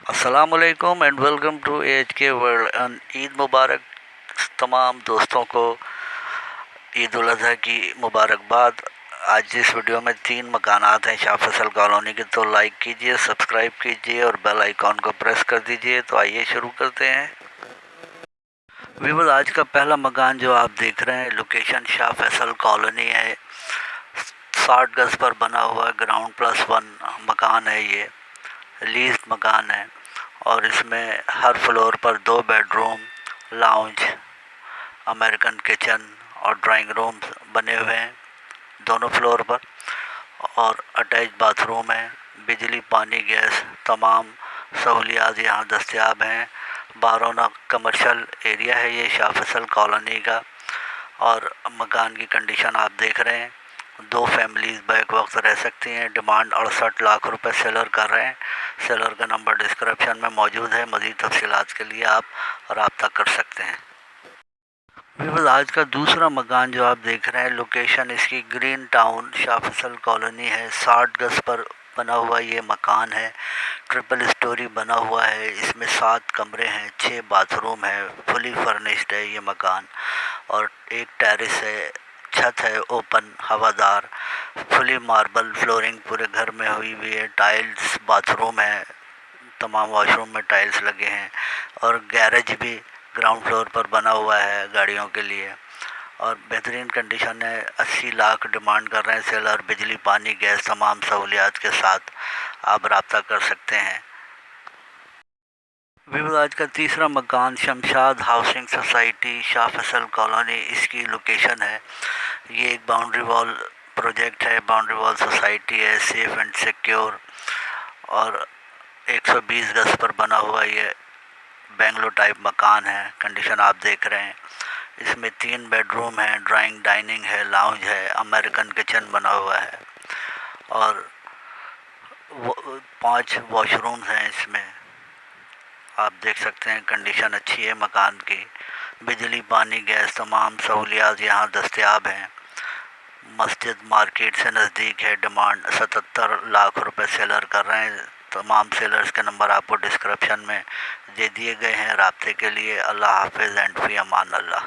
अस्सलामुअलैकुम and welcome to AHK world and Eid मुबारक तमाम दोस्तों को। ईद उल अज़हा की मुबारकबाद। आज इस वीडियो में 3 मकानात हैं शाह फैसल कॉलोनी के, तो लाइक कीजिए, सब्सक्राइब कीजिए और बेल आइकॉन को प्रेस कर दीजिए। तो आइए शुरू करते हैं। व्यूअर्स, आज का पहला मकान जो आप देख रहे हैं, लोकेशन शाह फैसल कॉलोनी है। 60 गज पर बना हुआ ग्राउंड प्लस 1 मकान है। ये लीज मकान है और इसमें हर फ्लोर पर 2 बेडरूम, लाउंज, अमेरिकन किचन और ड्राइंग रूम बने हुए हैं दोनों फ्लोर पर, और अटैच बाथरूम है। बिजली, पानी, गैस तमाम सहूलियात यहाँ दस्तयाब हैं। बारोना कमर्शियल एरिया है ये शाह फैसल कॉलोनी का। और मकान की कंडीशन आप देख रहे हैं। 2 फैमिलीज़ बैक वक्त रह सकती हैं। डिमांड 68 लाख रुपए सेलर कर रहे हैं। सेलर का नंबर डिस्क्रिप्शन में मौजूद है। मज़ीद तफसीलात के लिए आप रब्ता कर सकते हैं। व्यूअर्स, आज का दूसरा मकान जो आप देख रहे हैं, लोकेशन इसकी green town Shah Faisal colony है। 60 गज पर बना हुआ ये मकान है। ट्रिपल स्टोरी बना हुआ है। इसमें 7 कमरे हैं, 6 बाथरूम है, फुली फर्निश्ड है ये मकान। और एक टेरेस है, छत है ओपन हवादार, फुली मार्बल फ्लोरिंग पूरे घर में हुई हुई है। टाइल्स बाथरूम है, तमाम वॉशरूम में टाइल्स लगे हैं। और गैरेज भी ग्राउंड फ्लोर पर बना हुआ है गाड़ियों के लिए। और बेहतरीन कंडीशन है। 80 लाख डिमांड कर रहे हैं सेलर। बिजली, पानी, गैस तमाम सहूलियात के साथ आप रब्ता कर सकते हैं। व्यूअर्स, आज का तीसरा मकान Shamshad housing society Shah Faisal colony इसकी लोकेशन है। ये एक बाउंड्री वॉल प्रोजेक्ट है, बाउंड्री वॉल सोसाइटी है, सेफ एंड सिक्योर। और 120 गज पर बना हुआ ये बेंगलो टाइप मकान है। कंडीशन आप देख रहे हैं। इसमें 3 बेडरूम हैं, ड्राइंग डाइनिंग है, लाउंज है, अमेरिकन किचन बना हुआ है और 5 वॉशरूम्स हैं इसमें। आप देख सकते हैं कंडीशन अच्छी है मकान की। बिजली, पानी, गैस तमाम सहूलियात यहाँ दस्तयाब हैं। मस्जिद मार्केट से नज़दीक है। डिमांड 77 लाख रुपए सेलर कर रहे हैं। तमाम सेलर्स के नंबर आपको डिस्क्रिप्शन में दे दिए गए हैं रब्ते के लिए। अल्लाह हाफिज़ एंड फ़ी अमान अल्लाह।